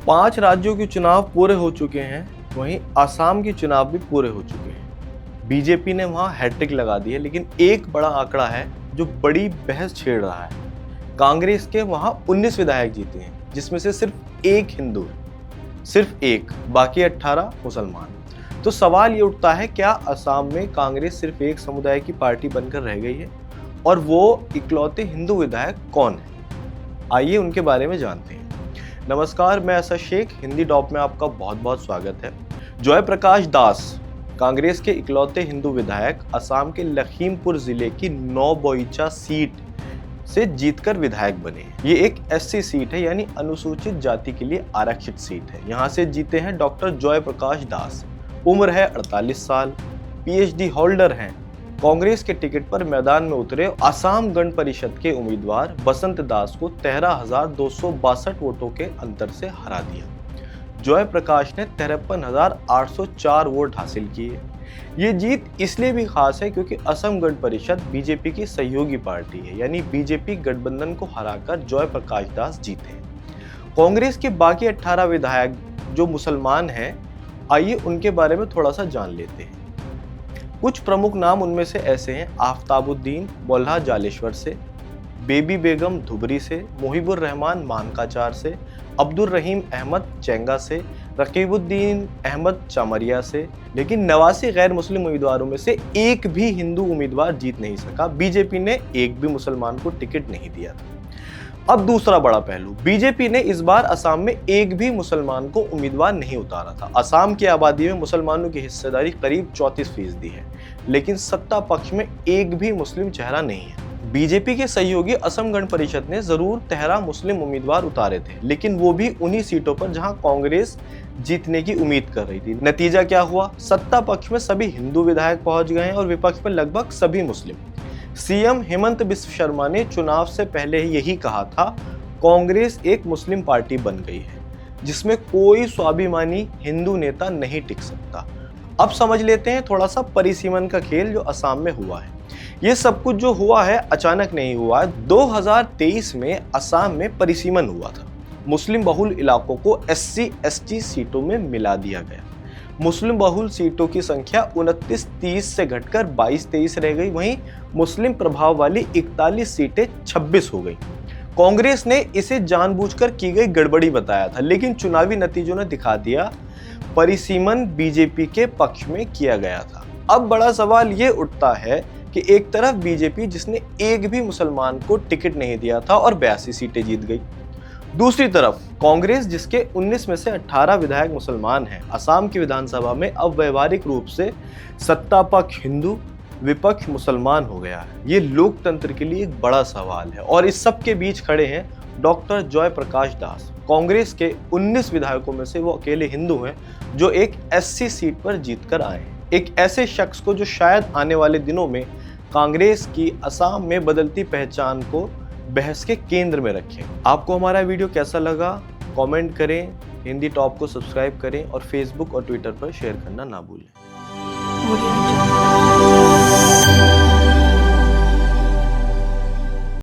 5 राज्यों के चुनाव पूरे हो चुके हैं, वहीं असम के चुनाव भी पूरे हो चुके हैं। बीजेपी ने वहां हैट्रिक लगा दी है, लेकिन एक बड़ा आंकड़ा है जो बड़ी बहस छेड़ रहा है। कांग्रेस के वहां 19 विधायक जीते हैं, जिसमें से सिर्फ एक हिंदू है, सिर्फ एक, बाकी 18 मुसलमान। तो सवाल ये उठता है, क्या असम में कांग्रेस सिर्फ एक समुदाय की पार्टी बनकर रह गई है और वो इकलौते हिंदू विधायक कौन है? आइए उनके बारे में जानते हैं। नमस्कार, मैं असद शेख, हिंदी डॉप में आपका बहुत बहुत स्वागत है। जय प्रकाश दास कांग्रेस के इकलौते हिंदू विधायक असम के लखीमपुर जिले की नौबोईचा सीट से जीतकर विधायक बने। ये एक एससी सीट है, यानी अनुसूचित जाति के लिए आरक्षित सीट है। यहाँ से जीते हैं डॉक्टर जय प्रकाश दास। उम्र है 48 साल, पीएचडी होल्डर हैं। कांग्रेस के टिकट पर मैदान में उतरे असम गण परिषद के उम्मीदवार बसंत दास को 13,262 वोटों के अंतर से हरा दिया। जय प्रकाश ने 53,804 वोट हासिल किए। ये जीत इसलिए भी खास है क्योंकि असम गण परिषद बीजेपी की सहयोगी पार्टी है, यानी बीजेपी गठबंधन को हराकर जय प्रकाश दास जीते। कांग्रेस के बाकी 18 विधायक जो मुसलमान हैं, आइए उनके बारे में थोड़ा सा जान लेते हैं। कुछ प्रमुख नाम उनमें से ऐसे हैं: आफ्ताबुद्दीन बोल्हा जालेश्वर से, बेबी बेगम धुबरी से, मुहिबुर रहमान मानकाचार से, अब्दुल रहीम अहमद चेंगा से, रकीबुद्दीन अहमद चामरिया से। लेकिन 89 गैर मुस्लिम उम्मीदवारों में से एक भी हिंदू उम्मीदवार जीत नहीं सका। बीजेपी ने एक भी मुसलमान को टिकट नहीं दिया था। अब दूसरा बड़ा पहलू, बीजेपी ने इस बार असम में एक भी मुसलमान को उम्मीदवार नहीं उतारा था। असम की आबादी में मुसलमानों की हिस्सेदारी करीब 34% है, लेकिन सत्ता पक्ष में एक भी मुस्लिम चेहरा नहीं है। बीजेपी के सहयोगी असम गण परिषद ने जरूर 13 मुस्लिम उम्मीदवार उतारे थे, लेकिन वो भी उन्हीं सीटों पर जहां कांग्रेस जीतने की उम्मीद कर रही थी। नतीजा क्या हुआ? सत्ता पक्ष में सभी हिंदू विधायक पहुंच गए हैं और विपक्ष में लगभग सभी मुस्लिम। सीएम हेमंत बिस्व शर्मा ने चुनाव से पहले ही यही कहा था, कांग्रेस एक मुस्लिम पार्टी बन गई है जिसमें कोई स्वाभिमानी हिंदू नेता नहीं टिक सकता। अब समझ लेते हैं थोड़ा सा परिसीमन का खेल जो असम में हुआ है। ये सब कुछ जो हुआ है अचानक नहीं हुआ है। 2023 में असम में परिसीमन हुआ था। मुस्लिम बहुल इलाकों को SC/ST सीटों में मिला दिया गया। मुस्लिम बहुल सीटों की संख्या 29-30 से घटकर 22-23 रह गई। वहीं मुस्लिम प्रभाव वाली 41 सीटें 26 हो गई। कांग्रेस ने इसे जानबूझकर की गई गड़बड़ी बताया था, लेकिन चुनावी नतीजों ने दिखा दिया परिसीमन बीजेपी के पक्ष में किया गया था। अब बड़ा सवाल ये उठता है कि एक तरफ बीजेपी जिसने एक भी मुसलमान को टिकट नहीं दिया था और 82 सीटें जीत गई, दूसरी तरफ कांग्रेस जिसके 19 में से 18 विधायक मुसलमान हैं। असम की विधानसभा में अब व्यवहारिक रूप से सत्ता पक्ष हिंदू, विपक्ष मुसलमान हो गया है। ये लोकतंत्र के लिए एक बड़ा सवाल है और इस सब के बीच खड़े हैं डॉक्टर जय प्रकाश दास। कांग्रेस के 19 विधायकों में से वो अकेले हिंदू हैं जो एक SC सीट पर जीतकर आए हैं। एक ऐसे शख्स को जो शायद आने वाले दिनों में कांग्रेस की असम में बदलती पहचान को बहस के केंद्र में रखें। आपको हमारा वीडियो कैसा लगा? कमेंट करें, हिंदी टॉप को सब्सक्राइब करें और फेसबुक और ट्विटर पर शेयर करना ना भूलें।